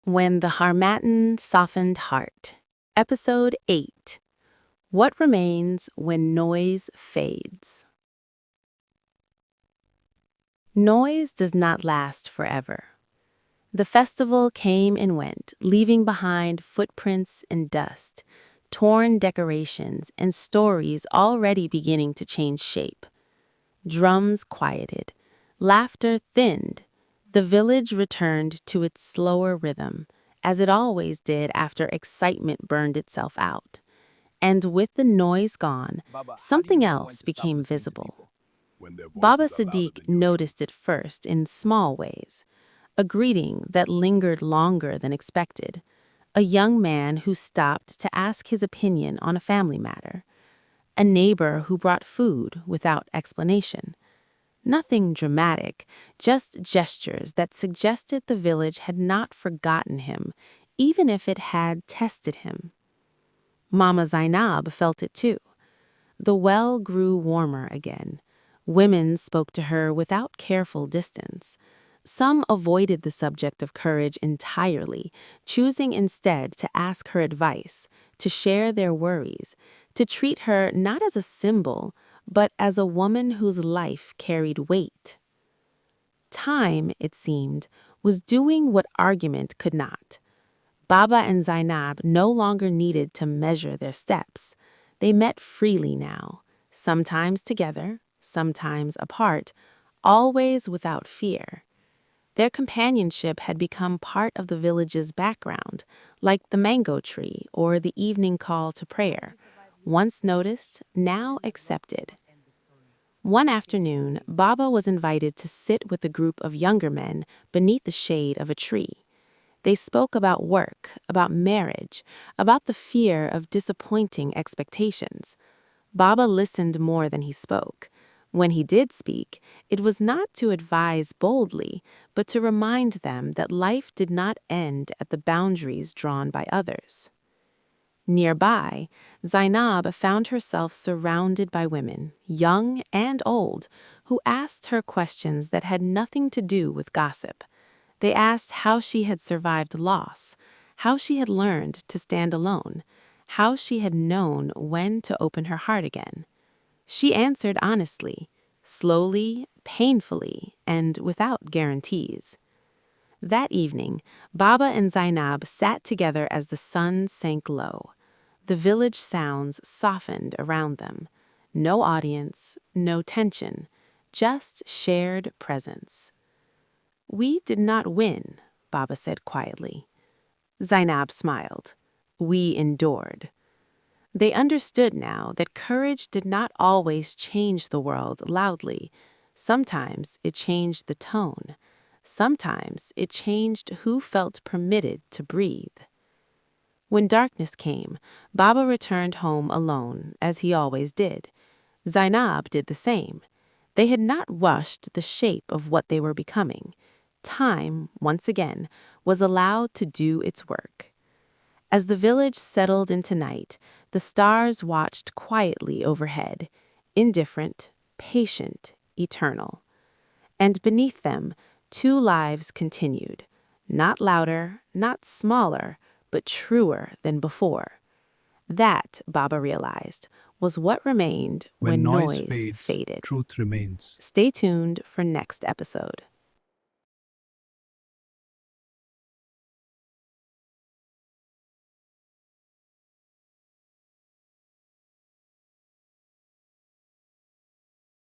When the Harmattan Softened Heart. Episode 8. What Remains When Noise Fades. Noise does not last forever. The festival came and went, leaving behind footprints and dust, torn decorations, and stories already beginning to change shape. Drums quieted, laughter thinned. The village returned to its slower rhythm, as it always did after excitement burned itself out. And with the noise gone, something else became visible. Baba Sadiq noticed it first in small ways. A greeting that lingered longer than expected. A young man who stopped to ask his opinion on a family matter. A neighbor who brought food without explanation. Nothing dramatic, just gestures that suggested the village had not forgotten him, even if it had tested him. Mama Zainab felt it too. The well grew warmer again. Women spoke to her without careful distance. Some avoided the subject of courage entirely, choosing instead to ask her advice, to share their worries, to treat her not as a symbol, but as a woman whose life carried weight. Time, it seemed, was doing what argument could not. Baba and Zainab no longer needed to measure their steps. They met freely now, sometimes together, sometimes apart, always without fear. Their companionship had become part of the village's background, like the mango tree or the evening call to prayer, once noticed, now accepted. One afternoon, Baba was invited to sit with a group of younger men beneath the shade of a tree. They spoke about work, about marriage, about the fear of disappointing expectations. Baba listened more than he spoke. When he did speak, it was not to advise boldly, but to remind them that life did not end at the boundaries drawn by others. Nearby, Zainab found herself surrounded by women, young and old, who asked her questions that had nothing to do with gossip. They asked how she had survived loss, how she had learned to stand alone, how she had known when to open her heart again. She answered honestly, slowly, painfully, and without guarantees. That evening, Baba and Zainab sat together as the sun sank low. The village sounds softened around them. No audience, no tension, just shared presence. "We did not win," Baba said quietly. Zainab smiled. "We endured." They understood now that courage did not always change the world loudly. Sometimes it changed the tone. Sometimes it changed who felt permitted to breathe. When darkness came, Baba returned home alone, as he always did. Zainab did the same. They had not rushed the shape of what they were becoming. Time, once again, was allowed to do its work. As the village settled into night, the stars watched quietly overhead, indifferent, patient, eternal. And beneath them, two lives continued, not louder, not smaller, but truer than before. That, Baba realized, was what remained when When noise noise fades, faded. truth remains. Stay tuned for next episode.